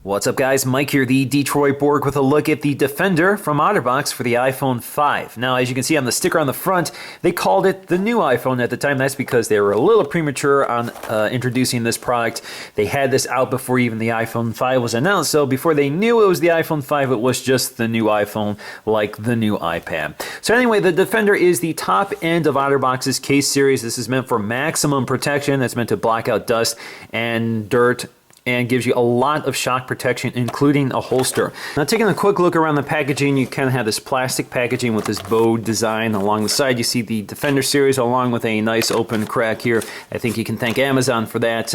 What's up guys, Mike here, the Detroit Borg with a look at the Defender from OtterBox for the iPhone 5. Now as you can see on the sticker on the front, they called it the new iPhone at the time. That's because they were a little premature on introducing this product. They had this out before even the iPhone 5 was announced, so before they knew it was the iPhone 5, it was just the new iPhone, like the new iPad. So anyway, the Defender is the top end of OtterBox's case series. This is meant for maximum protection. That's meant to block out dust and dirt and gives you a lot of shock protection, including a holster. Now taking a quick look around the packaging, you kind of have this plastic packaging with this bow design. Along the side you see the Defender series along with a nice open crack here. I think you can thank Amazon for that.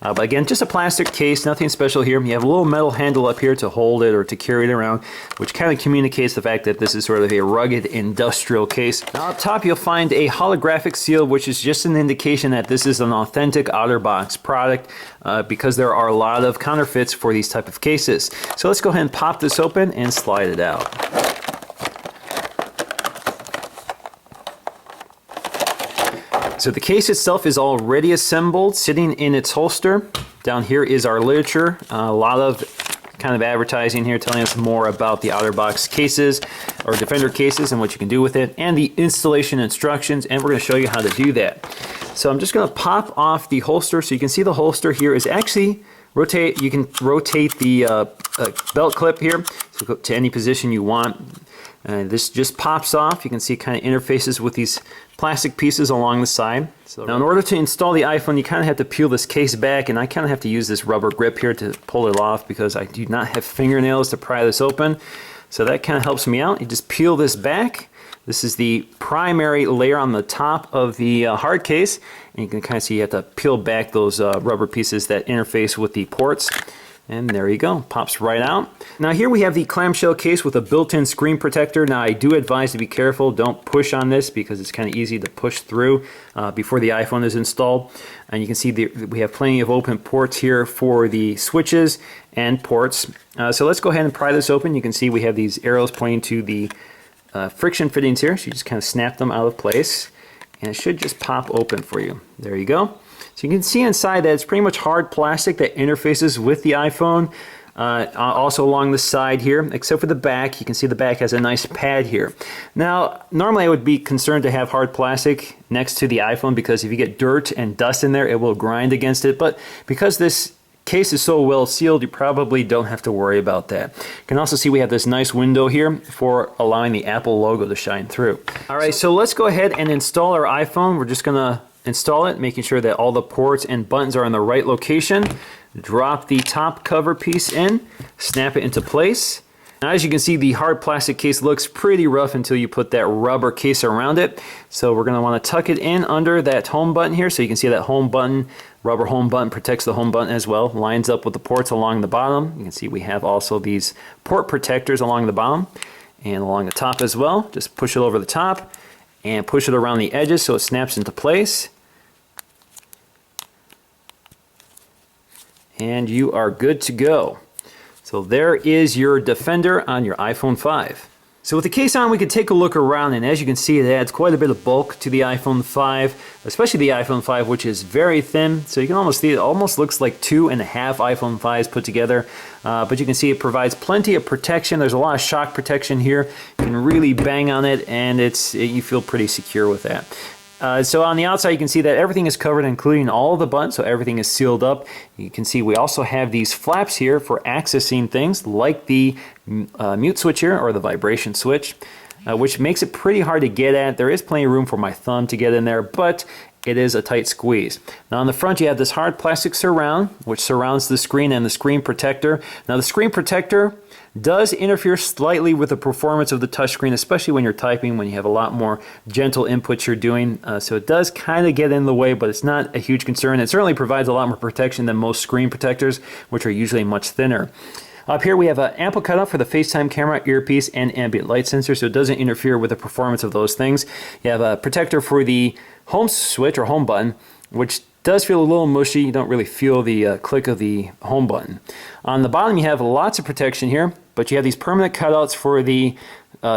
But again, just a plastic case, nothing special here. You have a little metal handle up here to hold it or to carry it around, which kind of communicates the fact that this is sort of a rugged industrial case. Now up top you'll find a holographic seal, which is just an indication that this is an authentic OtterBox product because there are a lot of counterfeits for these type of cases. So let's go ahead and pop this open and slide it out. So the case itself is already assembled, sitting in its holster. Down here is our literature, a lot of kind of advertising here telling us more about the OtterBox cases or Defender cases and what you can do with it, and the installation instructions, and we're going to show you how to do that. So I'm just going to pop off the holster so you can see the holster here is actually rotate. You can rotate the belt clip here so go to any position you want. This just pops off. You can see it kind of interfaces with these plastic pieces along the side. So now in order to install the iPhone, you kind of have to peel this case back, and I kind of have to use this rubber grip here to pull it off because I do not have fingernails to pry this open. So that kind of helps me out. You just peel this back. This is the primary layer on the top of the hard case, and you can kind of see you have to peel back those rubber pieces that interface with the ports. And there you go, pops right out. Now here we have the clamshell case with a built-in screen protector. Now I do advise to be careful, don't push on this because it's kind of easy to push through before the iPhone is installed. And you can see we have plenty of open ports here for the switches and ports. So let's go ahead and pry this open. You can see we have these arrows pointing to the friction fittings here. So you just kind of snap them out of place and it should just pop open for you. There you go. So you can see inside that it's pretty much hard plastic that interfaces with the iPhone. Also along the side here, except for the back, you can see the back has a nice pad here. Now, normally I would be concerned to have hard plastic next to the iPhone because if you get dirt and dust in there, it will grind against it. But because this case is so well sealed, you probably don't have to worry about that. You can also see we have this nice window here for allowing the Apple logo to shine through. Alright, so let's go ahead and install our iPhone. We're just going to install it, making sure that all the ports and buttons are in the right location. Drop the top cover piece in, snap it into place. Now as you can see, the hard plastic case looks pretty rough until you put that rubber case around it. So we're going to want to tuck it in under that home button here. So you can see that home button, rubber home button protects the home button as well. Lines up with the ports along the bottom. You can see we have also these port protectors along the bottom and along the top as well. Just push it over the top and push it around the edges so it snaps into place. And you are good to go. So there is your Defender on your iPhone 5. So with the case on, we can take a look around, and as you can see, it adds quite a bit of bulk to the iPhone 5, especially the iPhone 5, which is very thin. So you can almost see it almost looks like 2.5 iPhone 5s put together. But you can see it provides plenty of protection. There's a lot of shock protection here. You can really bang on it, and you feel pretty secure with that. So on the outside you can see that everything is covered, including all of the buttons, so everything is sealed up. You can see we also have these flaps here for accessing things like the mute switch here, or the vibration switch, which makes it pretty hard to get at. There is plenty of room for my thumb to get in there, but it is a tight squeeze. Now on the front you have this hard plastic surround, which surrounds the screen and the screen protector. Now the screen protector does interfere slightly with the performance of the touchscreen, especially when you're typing, when you have a lot more gentle inputs you're doing. So it does kind of get in the way, but it's not a huge concern. It certainly provides a lot more protection than most screen protectors, which are usually much thinner. Up here we have an ample cutout for the FaceTime camera, earpiece, and ambient light sensor, so it doesn't interfere with the performance of those things. You have a protector for the home switch or home button, which does feel a little mushy. You don't really feel the click of the home button. On the bottom you have lots of protection here, but you have these permanent cutouts for the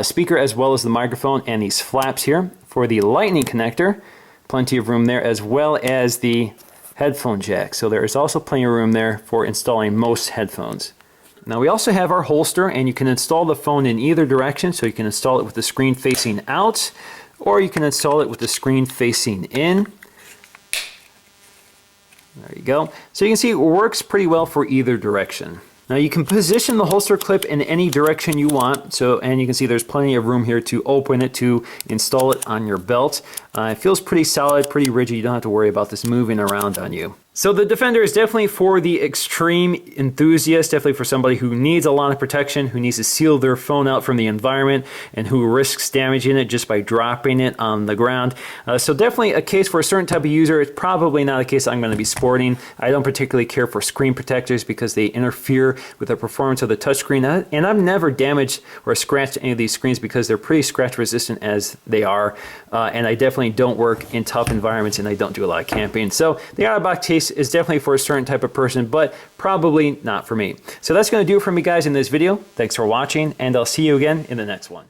speaker as well as the microphone, and these flaps here for the lightning connector. Plenty of room there, as well as the headphone jack. So there is also plenty of room there for installing most headphones. Now we also have our holster, and you can install the phone in either direction. So you can install it with the screen facing out, or you can install it with the screen facing in. There you go. So you can see it works pretty well for either direction. Now you can position the holster clip in any direction you want, and you can see there's plenty of room here to open it to install it on your belt. It feels pretty solid, pretty rigid. You don't have to worry about this moving around on you. So the Defender is definitely for the extreme enthusiast, definitely for somebody who needs a lot of protection, who needs to seal their phone out from the environment, and who risks damaging it just by dropping it on the ground. So definitely a case for a certain type of user. It's probably not a case I'm going to be sporting. I don't particularly care for screen protectors because they interfere with the performance of the touchscreen. And I've never damaged or scratched any of these screens because they're pretty scratch resistant as they are. And I definitely don't work in tough environments, and I don't do a lot of camping. So the OtterBox case is definitely for a certain type of person, but probably not for me. So that's going to do it for me, guys, in this video. Thanks for watching, and I'll see you again in the next one.